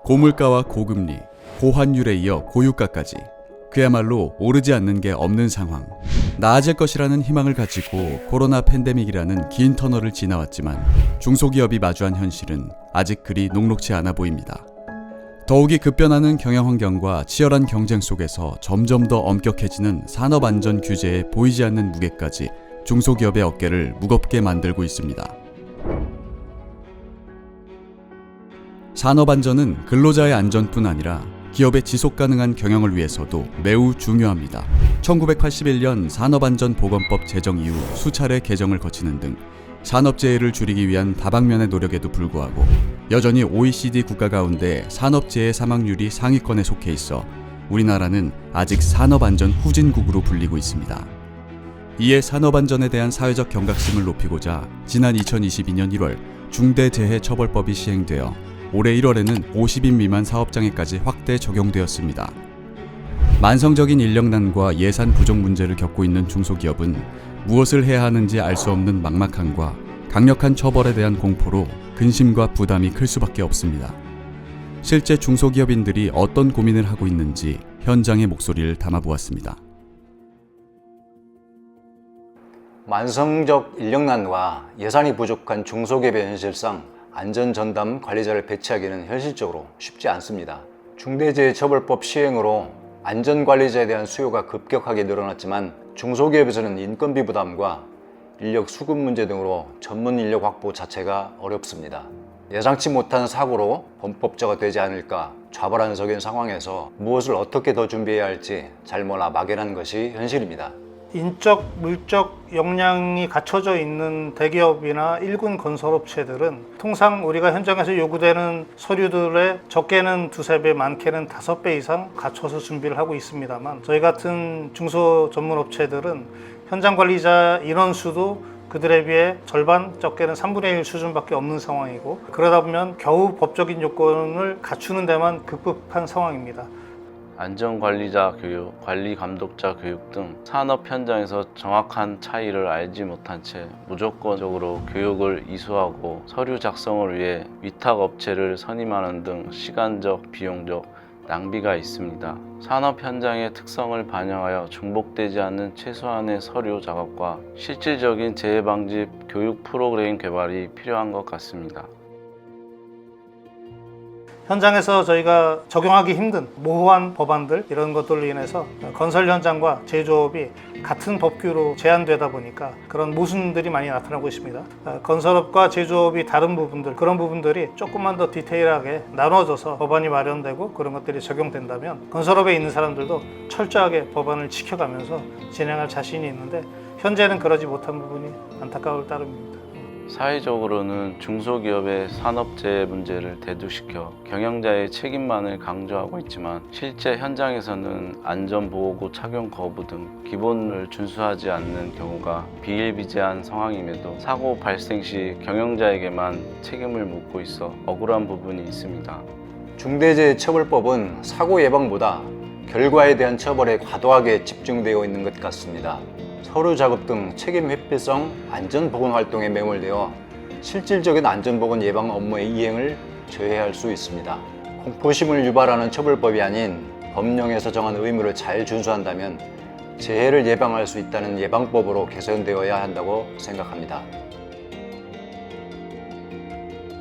고물가와 고금리, 고환율에 이어 고유가까지 그야말로 오르지 않는 게 없는 상황. 나아질 것이라는 희망을 가지고 코로나 팬데믹이라는 긴 터널을 지나왔지만 중소기업이 마주한 현실은 아직 그리 녹록지 않아 보입니다. 더욱이 급변하는 경영 환경과 치열한 경쟁 속에서 점점 더 엄격해지는 산업안전 규제에 보이지 않는 무게까지 중소기업의 어깨를 무겁게 만들고 있습니다. 산업안전은 근로자의 안전뿐 아니라 기업의 지속가능한 경영을 위해서도 매우 중요합니다. 1981년 산업안전보건법 제정 이후 수차례 개정을 거치는 등 산업재해를 줄이기 위한 다방면의 노력에도 불구하고 여전히 OECD 국가 가운데 산업재해 사망률이 상위권에 속해 있어 우리나라는 아직 산업안전 후진국으로 불리고 있습니다. 이에 산업안전에 대한 사회적 경각심을 높이고자 지난 2022년 1월 중대재해처벌법이 시행되어 올해 1월에는 50인 미만 사업장에까지 확대 적용되었습니다. 만성적인 인력난과 예산 부족 문제를 겪고 있는 중소기업은 무엇을 해야 하는지 알 수 없는 막막함과 강력한 처벌에 대한 공포로 근심과 부담이 클 수밖에 없습니다. 실제 중소기업인들이 어떤 고민을 하고 있는지 현장의 목소리를 담아보았습니다. 만성적 인력난과 예산이 부족한 중소기업의 현실상 안전전담 관리자를 배치하기는 현실적으로 쉽지 않습니다. 중대재해처벌법 시행으로 안전관리자에 대한 수요가 급격하게 늘어났지만 중소기업에서는 인건비 부담과 인력 수급 문제 등으로 전문 인력 확보 자체가 어렵습니다. 예상치 못한 사고로 범법자가 되지 않을까 좌불안석인 상황에서 무엇을 어떻게 더 준비해야 할지 잘 몰라 막연한 것이 현실입니다. 인적, 물적 역량이 갖춰져 있는 대기업이나 일군 건설업체들은 통상 우리가 현장에서 요구되는 서류들의 적게는 2~3배, 많게는 5배 이상 갖춰서 준비를 하고 있습니다만 저희 같은 중소 전문 업체들은 현장 관리자 인원수도 그들에 비해 절반, 적게는 3분의 1 수준밖에 없는 상황이고 그러다 보면 겨우 법적인 요건을 갖추는 데만 급급한 상황입니다. 안전관리자 교육, 관리감독자 교육 등 산업 현장에서 정확한 차이를 알지 못한 채 무조건적으로 교육을 이수하고 서류 작성을 위해 위탁업체를 선임하는 등 시간적, 비용적 낭비가 있습니다. 산업 현장의 특성을 반영하여 중복되지 않는 최소한의 서류 작업과 실질적인 재해 방지 교육 프로그램 개발이 필요한 것 같습니다. 현장에서 저희가 적용하기 힘든 모호한 법안들 이런 것들로 인해서 건설 현장과 제조업이 같은 법규로 제한되다 보니까 그런 모순들이 많이 나타나고 있습니다. 건설업과 제조업이 다른 부분들 그런 부분들이 조금만 더 디테일하게 나눠져서 법안이 마련되고 그런 것들이 적용된다면 건설업에 있는 사람들도 철저하게 법안을 지켜가면서 진행할 자신이 있는데 현재는 그러지 못한 부분이 안타까울 따름입니다. 사회적으로는 중소기업의 산업재해 문제를 대두시켜 경영자의 책임만을 강조하고 있지만 실제 현장에서는 안전보호구 착용 거부 등 기본을 준수하지 않는 경우가 비일비재한 상황임에도 사고 발생 시 경영자에게만 책임을 묻고 있어 억울한 부분이 있습니다. 중대재해처벌법은 사고 예방보다 결과에 대한 처벌에 과도하게 집중되어 있는 것 같습니다. 서류 작업 등 책임 회피성 안전보건 활동에 매몰되어 실질적인 안전보건 예방 업무의 이행을 저해할 수 있습니다. 공포심을 유발하는 처벌법이 아닌 법령에서 정한 의무를 잘 준수한다면 재해를 예방할 수 있다는 예방법으로 개선되어야 한다고 생각합니다.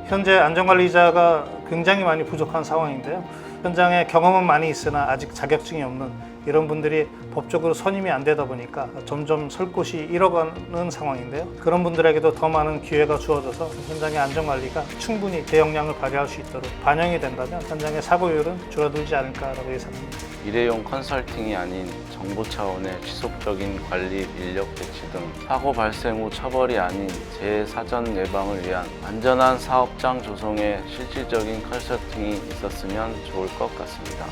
현재 안전관리자가 굉장히 많이 부족한 상황인데요. 현장에 경험은 많이 있으나 아직 자격증이 없는 이런 분들이 법적으로 선임이 안 되다 보니까 점점 설 곳이 잃어가는 상황인데요. 그런 분들에게도 더 많은 기회가 주어져서 현장의 안전관리가 충분히 대역량을 발휘할 수 있도록 반영이 된다면 현장의 사고율은 줄어들지 않을까라고 예상합니다. 일회용 컨설팅이 아닌 정부 차원의 지속적인 관리 인력 배치 등 사고 발생 후 처벌이 아닌 재해 사전 예방을 위한 안전한 사업장 조성에 실질적인 컨설팅이 있었으면 좋을 것 같습니다.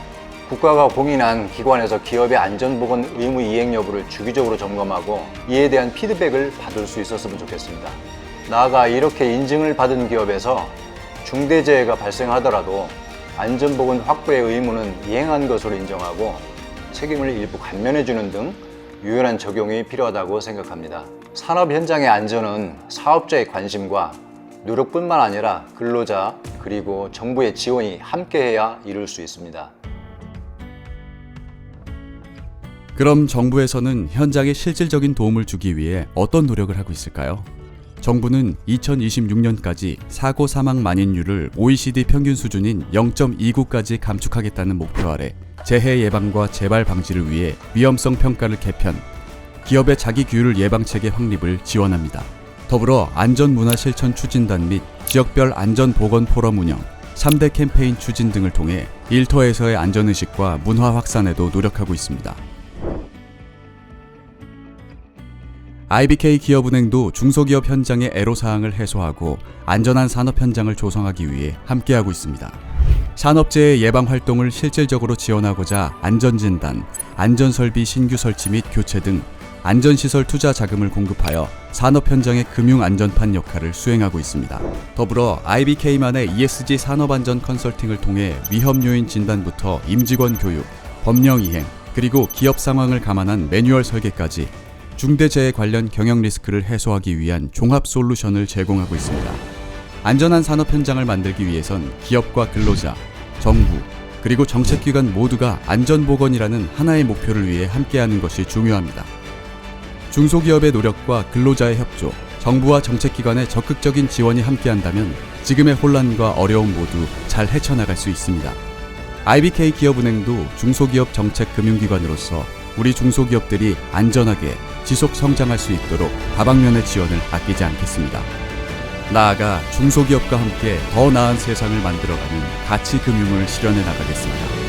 국가가 공인한 기관에서 기업의 안전보건 의무 이행 여부를 주기적으로 점검하고 이에 대한 피드백을 받을 수 있었으면 좋겠습니다. 나아가 이렇게 인증을 받은 기업에서 중대재해가 발생하더라도 안전보건 확보의 의무는 이행한 것으로 인정하고 책임을 일부 감면해주는 등 유연한 적용이 필요하다고 생각합니다. 산업 현장의 안전은 사업자의 관심과 노력뿐만 아니라 근로자 그리고 정부의 지원이 함께해야 이룰 수 있습니다. 그럼 정부에서는 현장에 실질적인 도움을 주기 위해 어떤 노력을 하고 있을까요? 정부는 2026년까지 사고 사망 만인율을 OECD 평균 수준인 0.29까지 감축하겠다는 목표 아래 재해 예방과 재발 방지를 위해 위험성 평가를 개편, 기업의 자기 규율 예방 체계 확립을 지원합니다. 더불어 안전문화 실천 추진단 및 지역별 안전보건 포럼 운영, 3대 캠페인 추진 등을 통해 일터에서의 안전의식과 문화 확산에도 노력하고 있습니다. IBK 기업은행도 중소기업 현장의 애로사항을 해소하고 안전한 산업 현장을 조성하기 위해 함께하고 있습니다. 산업재해 예방 활동을 실질적으로 지원하고자 안전진단, 안전설비 신규 설치 및 교체 등 안전시설 투자 자금을 공급하여 산업 현장의 금융안전판 역할을 수행하고 있습니다. 더불어 IBK만의 ESG 산업안전 컨설팅을 통해 위험 요인 진단부터 임직원 교육, 법령 이행, 그리고 기업 상황을 감안한 매뉴얼 설계까지 중대재해 관련 경영 리스크를 해소하기 위한 종합 솔루션을 제공하고 있습니다. 안전한 산업 현장을 만들기 위해선 기업과 근로자, 정부, 그리고 정책기관 모두가 안전보건이라는 하나의 목표를 위해 함께하는 것이 중요합니다. 중소기업의 노력과 근로자의 협조, 정부와 정책기관의 적극적인 지원이 함께한다면 지금의 혼란과 어려움 모두 잘 헤쳐나갈 수 있습니다. IBK 기업은행도 중소기업 정책 금융기관으로서 우리 중소기업들이 안전하게 지속 성장할 수 있도록 다방면의 지원을 아끼지 않겠습니다. 나아가 중소기업과 함께 더 나은 세상을 만들어가는 가치 금융을 실현해 나가겠습니다.